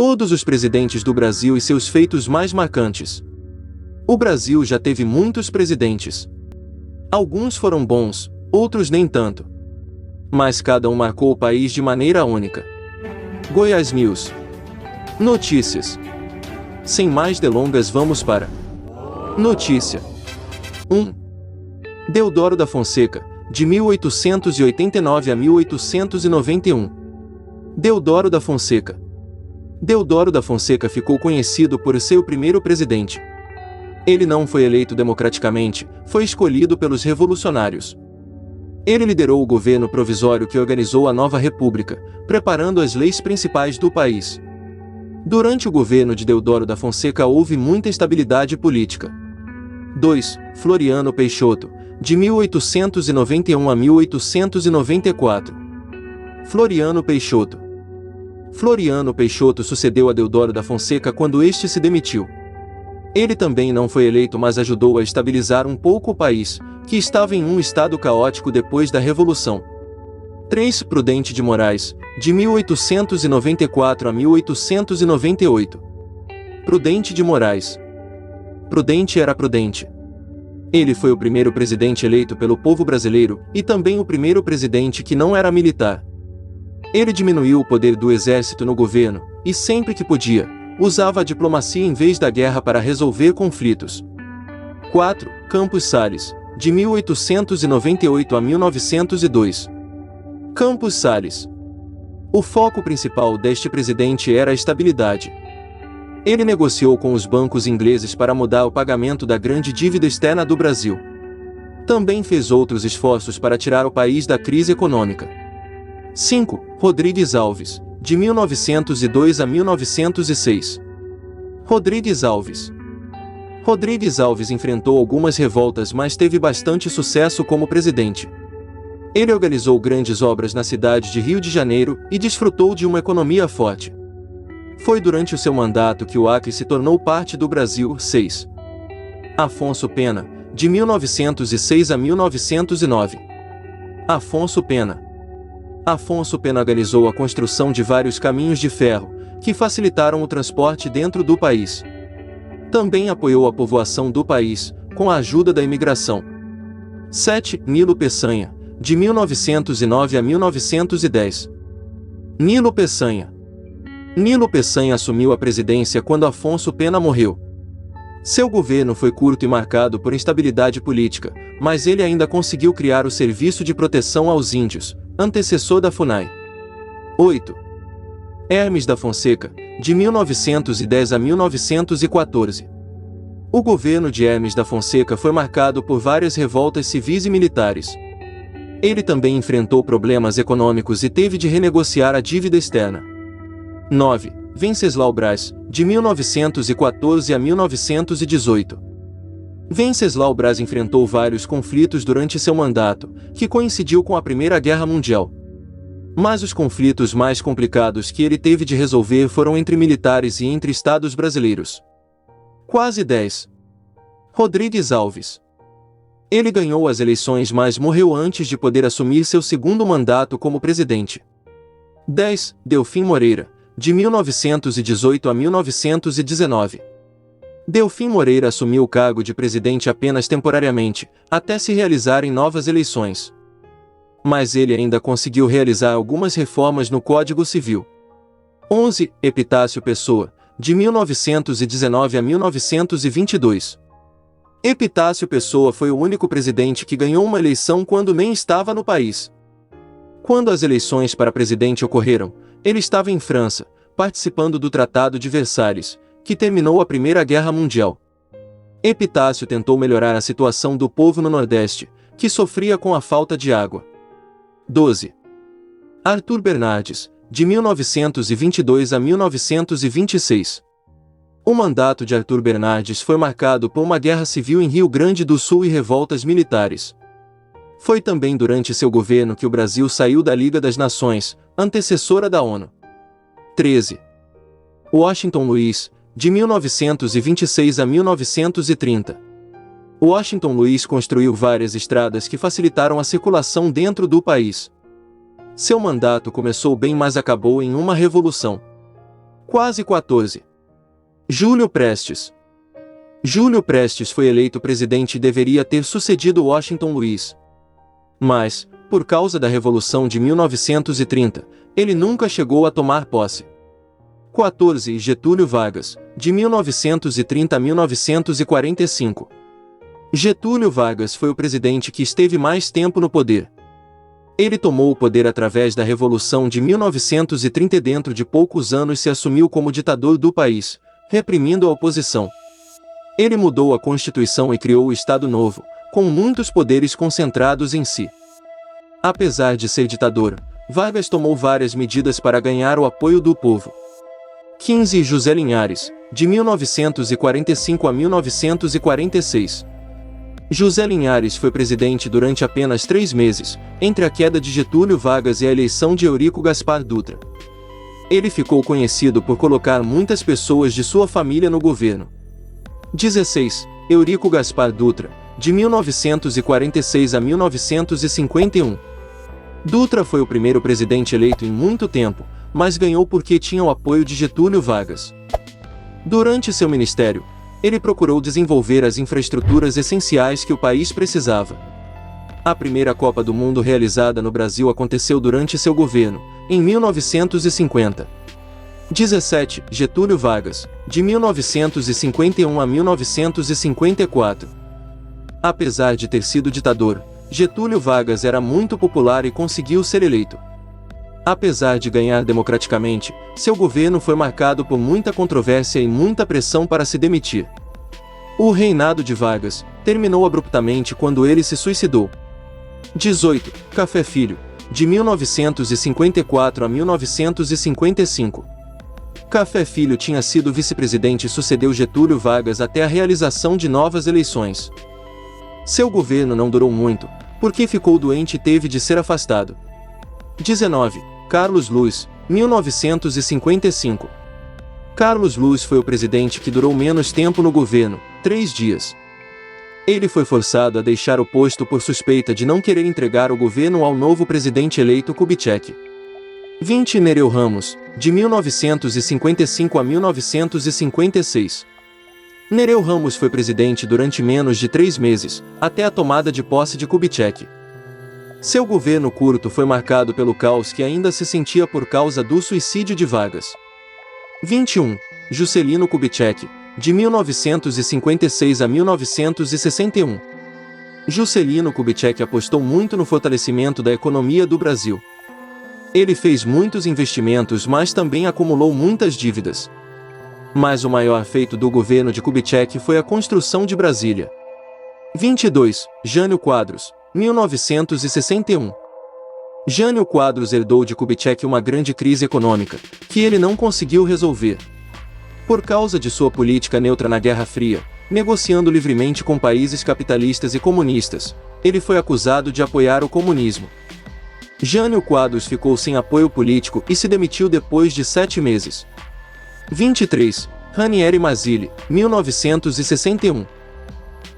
Todos os presidentes do Brasil e seus feitos mais marcantes. O Brasil já teve muitos presidentes. Alguns foram bons, outros nem tanto. Mas cada um marcou o país de maneira única. Goiás News. Notícias. Sem mais delongas, vamos para Notícia 1. Deodoro da Fonseca, de 1889 a 1891. Deodoro da Fonseca. Deodoro da Fonseca ficou conhecido por ser o primeiro presidente. Ele não foi eleito democraticamente, foi escolhido pelos revolucionários. Ele liderou o governo provisório que organizou a nova república, preparando as leis principais do país. Durante o governo de Deodoro da Fonseca houve muita estabilidade política. 2. Floriano Peixoto, de 1891 a 1894. Floriano Peixoto. Floriano Peixoto sucedeu a Deodoro da Fonseca quando este se demitiu. Ele também não foi eleito, mas ajudou a estabilizar um pouco o país, que estava em um estado caótico depois da Revolução. 3. Prudente de Moraes, de 1894 a 1898. Prudente de Moraes. Prudente era prudente. Ele foi o primeiro presidente eleito pelo povo brasileiro e também o primeiro presidente que não era militar. Ele diminuiu o poder do exército no governo e, sempre que podia, usava a diplomacia em vez da guerra para resolver conflitos. 4. Campos Salles, de 1898 a 1902. Campos Salles. O foco principal deste presidente era a estabilidade. Ele negociou com os bancos ingleses para mudar o pagamento da grande dívida externa do Brasil. Também fez outros esforços para tirar o país da crise econômica. 5. Rodrigues Alves, de 1902 a 1906. Rodrigues Alves. Rodrigues Alves enfrentou algumas revoltas, mas teve bastante sucesso como presidente. Ele organizou grandes obras na cidade de Rio de Janeiro e desfrutou de uma economia forte. Foi durante o seu mandato que o Acre se tornou parte do Brasil. 6. Afonso Pena, de 1906 a 1909. Afonso Pena. Afonso Pena organizou a construção de vários caminhos de ferro, que facilitaram o transporte dentro do país. Também apoiou a povoação do país, com a ajuda da imigração. 7. Nilo Peçanha, de 1909 a 1910. Nilo Peçanha. Nilo Peçanha assumiu a presidência quando Afonso Pena morreu. Seu governo foi curto e marcado por instabilidade política, mas ele ainda conseguiu criar o Serviço de Proteção aos Índios, antecessor da FUNAI. 8. Hermes da Fonseca, de 1910 a 1914. O governo de Hermes da Fonseca foi marcado por várias revoltas civis e militares. Ele também enfrentou problemas econômicos e teve de renegociar a dívida externa. 9. Venceslau Braz, de 1914 a 1918. Venceslau Braz enfrentou vários conflitos durante seu mandato, que coincidiu com a Primeira Guerra Mundial. Mas os conflitos mais complicados que ele teve de resolver foram entre militares e entre estados brasileiros. Quase 10. Rodrigues Alves. Ele ganhou as eleições, mas morreu antes de poder assumir seu segundo mandato como presidente. 10. Delfim Moreira, de 1918 a 1919. Delfim Moreira assumiu o cargo de presidente apenas temporariamente, até se realizarem novas eleições. Mas ele ainda conseguiu realizar algumas reformas no Código Civil. 11. Epitácio Pessoa, de 1919 a 1922. Epitácio Pessoa foi o único presidente que ganhou uma eleição quando nem estava no país. Quando as eleições para presidente ocorreram, ele estava em França, participando do Tratado de Versalhes, que terminou a Primeira Guerra Mundial. Epitácio tentou melhorar a situação do povo no Nordeste, que sofria com a falta de água. 12. Arthur Bernardes, de 1922 a 1926. O mandato de Arthur Bernardes foi marcado por uma guerra civil em Rio Grande do Sul e revoltas militares. Foi também durante seu governo que o Brasil saiu da Liga das Nações, antecessora da ONU. 13. Washington Luiz, de 1926 a 1930. Washington Luiz construiu várias estradas que facilitaram a circulação dentro do país. Seu mandato começou bem, mas acabou em uma revolução. Quase 14. Júlio Prestes. Júlio Prestes foi eleito presidente e deveria ter sucedido Washington Luiz. Mas, por causa da Revolução de 1930, ele nunca chegou a tomar posse. 14. Getúlio Vargas, de 1930 a 1945. Getúlio Vargas foi o presidente que esteve mais tempo no poder. Ele tomou o poder através da Revolução de 1930 e dentro de poucos anos se assumiu como ditador do país, reprimindo a oposição. Ele mudou a Constituição e criou o Estado Novo, com muitos poderes concentrados em si. Apesar de ser ditador, Vargas tomou várias medidas para ganhar o apoio do povo. 15. José Linhares, de 1945 a 1946. José Linhares foi presidente durante apenas 3 meses, entre a queda de Getúlio Vargas e a eleição de Eurico Gaspar Dutra. Ele ficou conhecido por colocar muitas pessoas de sua família no governo. 16. Eurico Gaspar Dutra, de 1946 a 1951. Dutra foi o primeiro presidente eleito em muito tempo, mas ganhou porque tinha o apoio de Getúlio Vargas. Durante seu ministério, ele procurou desenvolver as infraestruturas essenciais que o país precisava. A primeira Copa do Mundo realizada no Brasil aconteceu durante seu governo, em 1950. 17. Getúlio Vargas, de 1951 a 1954. Apesar de ter sido ditador, Getúlio Vargas era muito popular e conseguiu ser eleito. Apesar de ganhar democraticamente, seu governo foi marcado por muita controvérsia e muita pressão para se demitir. O reinado de Vargas terminou abruptamente quando ele se suicidou. 18. Café Filho, de 1954 a 1955. Café Filho tinha sido vice-presidente e sucedeu Getúlio Vargas até a realização de novas eleições. Seu governo não durou muito, porque ficou doente e teve de ser afastado. 19. Carlos Luiz, 1955. Carlos Luiz foi o presidente que durou menos tempo no governo, 3 dias. Ele foi forçado a deixar o posto por suspeita de não querer entregar o governo ao novo presidente eleito Kubitschek. 20. Nereu Ramos, de 1955 a 1956. Nereu Ramos foi presidente durante menos de 3 meses, até a tomada de posse de Kubitschek. Seu governo curto foi marcado pelo caos que ainda se sentia por causa do suicídio de Vargas. 21. Juscelino Kubitschek, de 1956 a 1961. Juscelino Kubitschek apostou muito no fortalecimento da economia do Brasil. Ele fez muitos investimentos, mas também acumulou muitas dívidas. Mas o maior feito do governo de Kubitschek foi a construção de Brasília. 22. Jânio Quadros, 1961. Jânio Quadros herdou de Kubitschek uma grande crise econômica, que ele não conseguiu resolver. Por causa de sua política neutra na Guerra Fria, negociando livremente com países capitalistas e comunistas, ele foi acusado de apoiar o comunismo. Jânio Quadros ficou sem apoio político e se demitiu depois de 7 meses. 23. Ranieri Mazzilli, 1961.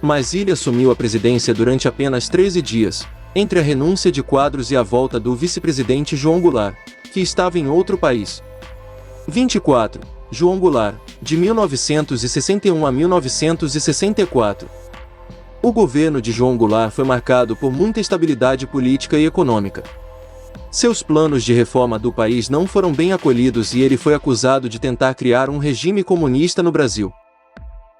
Mazzilli assumiu a presidência durante apenas 13 dias, entre a renúncia de Quadros e a volta do vice-presidente João Goulart, que estava em outro país. 24. João Goulart, de 1961 a 1964. O governo de João Goulart foi marcado por muita estabilidade política e econômica. Seus planos de reforma do país não foram bem acolhidos e ele foi acusado de tentar criar um regime comunista no Brasil.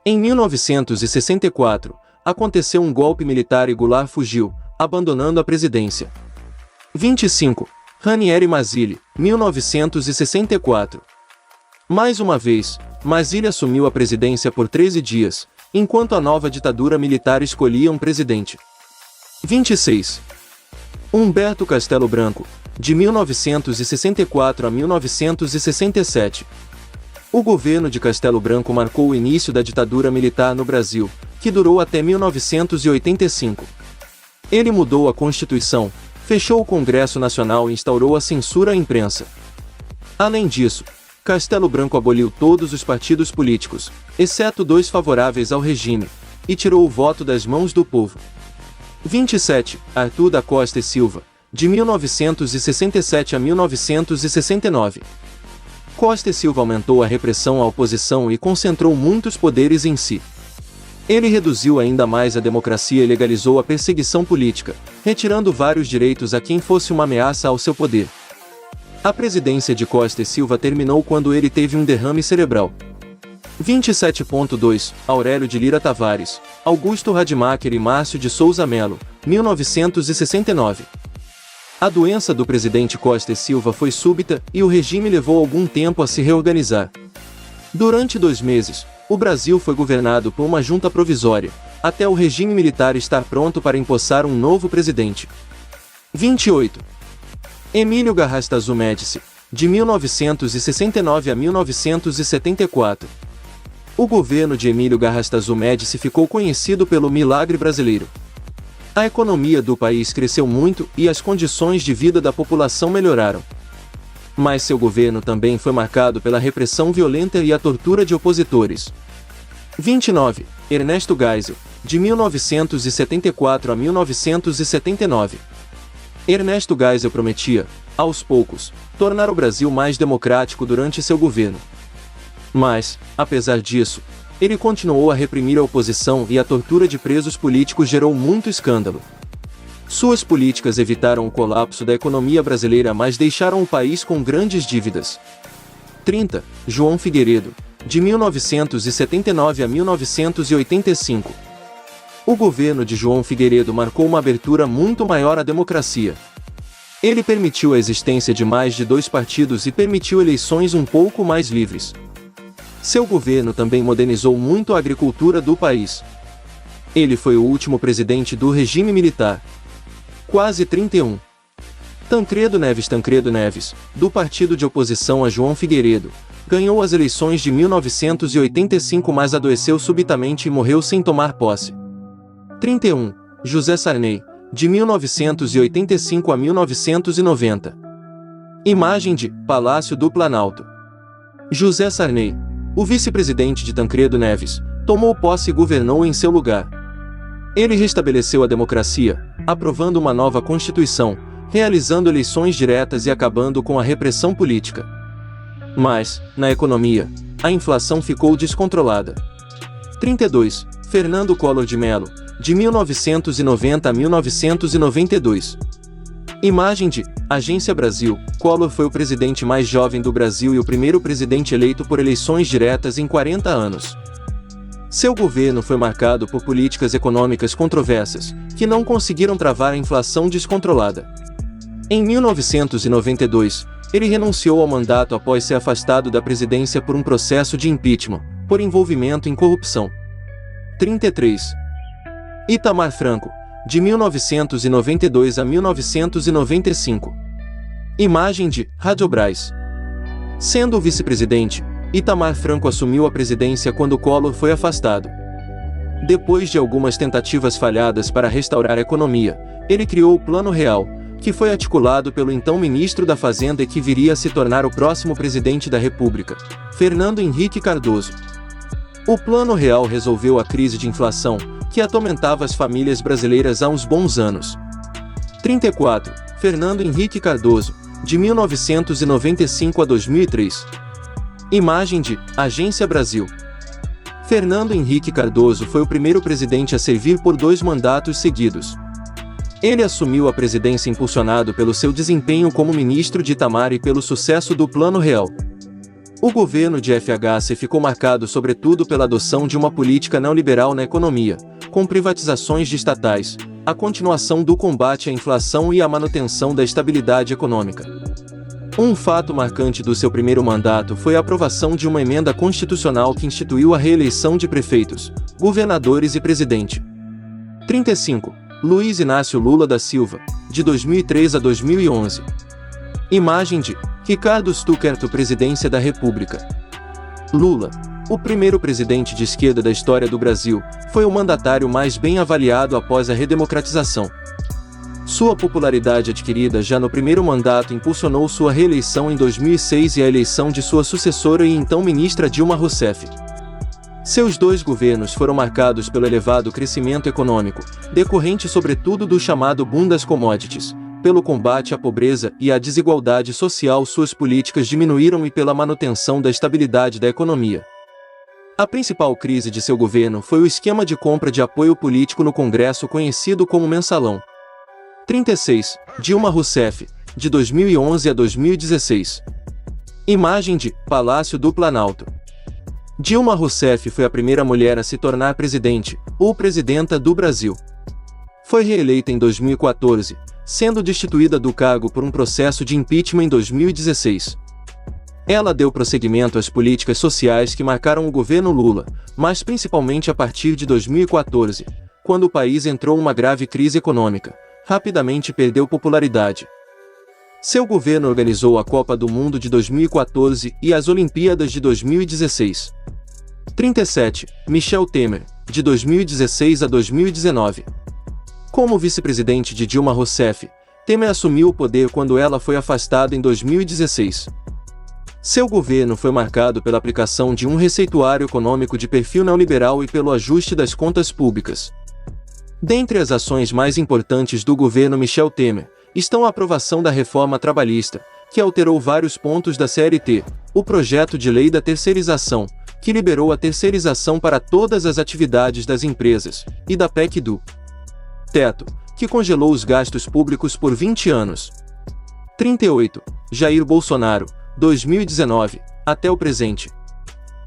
Em 1964, aconteceu um golpe militar e Goulart fugiu, abandonando a presidência. 25. Ranieri Mazzilli, 1964. Mais uma vez, Mazzilli assumiu a presidência por 13 dias, enquanto a nova ditadura militar escolhia um presidente. 26. Humberto Castelo Branco, de 1964 a 1967. O governo de Castelo Branco marcou o início da ditadura militar no Brasil, que durou até 1985. Ele mudou a Constituição, fechou o Congresso Nacional e instaurou a censura à imprensa. Além disso, Castelo Branco aboliu todos os partidos políticos, exceto 2 favoráveis ao regime, e tirou o voto das mãos do povo. 27. Arthur da Costa e Silva, de 1967 a 1969. Costa e Silva aumentou a repressão à oposição e concentrou muitos poderes em si. Ele reduziu ainda mais a democracia e legalizou a perseguição política, retirando vários direitos a quem fosse uma ameaça ao seu poder. A presidência de Costa e Silva terminou quando ele teve um derrame cerebral. 27.2 Aurélio de Lira Tavares, Augusto Rademacher e Márcio de Souza Melo, 1969. A doença do presidente Costa e Silva foi súbita e o regime levou algum tempo a se reorganizar. Durante 2 meses, o Brasil foi governado por uma junta provisória, até o regime militar estar pronto para empossar um novo presidente. 28. Emílio Garrastazu Médici, de 1969 a 1974. O governo de Emílio Garrastazu Médici ficou conhecido pelo milagre brasileiro. A economia do país cresceu muito e as condições de vida da população melhoraram. Mas seu governo também foi marcado pela repressão violenta e a tortura de opositores. 29. Ernesto Geisel, de 1974 a 1979. Ernesto Geisel prometia, aos poucos, tornar o Brasil mais democrático durante seu governo. Mas, apesar disso, ele continuou a reprimir a oposição e a tortura de presos políticos gerou muito escândalo. Suas políticas evitaram o colapso da economia brasileira, mas deixaram o país com grandes dívidas. 30. João Figueiredo, de 1979 a 1985. O governo de João Figueiredo marcou uma abertura muito maior à democracia. Ele permitiu a existência de mais de 2 partidos e permitiu eleições um pouco mais livres. Seu governo também modernizou muito a agricultura do país. Ele foi o último presidente do regime militar. Quase 31. Tancredo Neves, do partido de oposição a João Figueiredo, ganhou as eleições de 1985, mas adoeceu subitamente e morreu sem tomar posse. 31. José Sarney, de 1985 a 1990. Imagem de Palácio do Planalto. José Sarney, o vice-presidente de Tancredo Neves, tomou posse e governou em seu lugar. Ele restabeleceu a democracia, aprovando uma nova Constituição, realizando eleições diretas e acabando com a repressão política. Mas, na economia, a inflação ficou descontrolada. 32. Fernando Collor de Mello, de 1990 a 1992. Imagem de Agência Brasil. Collor foi o presidente mais jovem do Brasil e o primeiro presidente eleito por eleições diretas em 40 anos. Seu governo foi marcado por políticas econômicas controversas, que não conseguiram travar a inflação descontrolada. Em 1992, ele renunciou ao mandato após ser afastado da presidência por um processo de impeachment, por envolvimento em corrupção. 33. Itamar Franco, de 1992 a 1995. Imagem de Radiobras. Sendo o vice-presidente, Itamar Franco assumiu a presidência quando Collor foi afastado. Depois de algumas tentativas falhadas para restaurar a economia, ele criou o Plano Real, que foi articulado pelo então ministro da Fazenda e que viria a se tornar o próximo presidente da República, Fernando Henrique Cardoso. O Plano Real resolveu a crise de inflação, que atormentava as famílias brasileiras há uns bons anos. 34. Fernando Henrique Cardoso, de 1995 a 2003. Imagem de Agência Brasil. Fernando Henrique Cardoso foi o primeiro presidente a servir por 2 mandatos seguidos. Ele assumiu a presidência impulsionado pelo seu desempenho como ministro de Itamar e pelo sucesso do Plano Real. O governo de FHC ficou marcado sobretudo pela adoção de uma política neoliberal na economia, com privatizações de estatais, a continuação do combate à inflação e a manutenção da estabilidade econômica. Um fato marcante do seu primeiro mandato foi a aprovação de uma emenda constitucional que instituiu a reeleição de prefeitos, governadores e presidente. 35. Luiz Inácio Lula da Silva, de 2003 a 2011. Imagem de Ricardo Stuckerto, Presidência da República. Lula, o primeiro presidente de esquerda da história do Brasil, foi o mandatário mais bem avaliado após a redemocratização. Sua popularidade adquirida já no primeiro mandato impulsionou sua reeleição em 2006 e a eleição de sua sucessora e então ministra Dilma Rousseff. Seus 2 governos foram marcados pelo elevado crescimento econômico, decorrente sobretudo do chamado boom das commodities, pelo combate à pobreza e à desigualdade social suas políticas diminuíram e pela manutenção da estabilidade da economia. A principal crise de seu governo foi o esquema de compra de apoio político no Congresso conhecido como Mensalão. 36. Dilma Rousseff, de 2011 a 2016. Imagem de Palácio do Planalto. Dilma Rousseff foi a primeira mulher a se tornar presidente, ou presidenta do Brasil. Foi reeleita em 2014, sendo destituída do cargo por um processo de impeachment em 2016. Ela deu prosseguimento às políticas sociais que marcaram o governo Lula, mas principalmente a partir de 2014, quando o país entrou em uma grave crise econômica, rapidamente perdeu popularidade. Seu governo organizou a Copa do Mundo de 2014 e as Olimpíadas de 2016. 37. Michel Temer, de 2016 a 2019. Como vice-presidente de Dilma Rousseff, Temer assumiu o poder quando ela foi afastada em 2016. Seu governo foi marcado pela aplicação de um receituário econômico de perfil neoliberal e pelo ajuste das contas públicas. Dentre as ações mais importantes do governo Michel Temer, estão a aprovação da reforma trabalhista, que alterou vários pontos da CLT, o projeto de lei da terceirização, que liberou a terceirização para todas as atividades das empresas, e da PEC do teto, que congelou os gastos públicos por 20 anos. 38. Jair Bolsonaro, 2019, até o presente.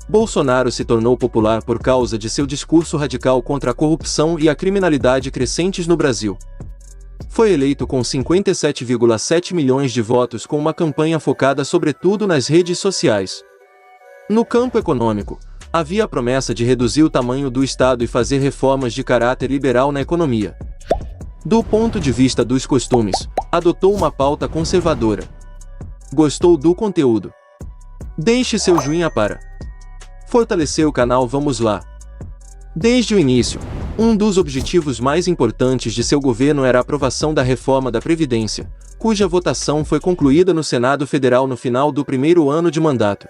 Bolsonaro se tornou popular por causa de seu discurso radical contra a corrupção e a criminalidade crescentes no Brasil. Foi eleito com 57,7 milhões de votos com uma campanha focada sobretudo nas redes sociais. No campo econômico, havia a promessa de reduzir o tamanho do Estado e fazer reformas de caráter liberal na economia. Do ponto de vista dos costumes, adotou uma pauta conservadora. Gostou do conteúdo? Deixe seu joinha para fortalecer o canal. Vamos lá! Desde o início, um dos objetivos mais importantes de seu governo era a aprovação da reforma da Previdência, cuja votação foi concluída no Senado Federal no final do primeiro ano de mandato.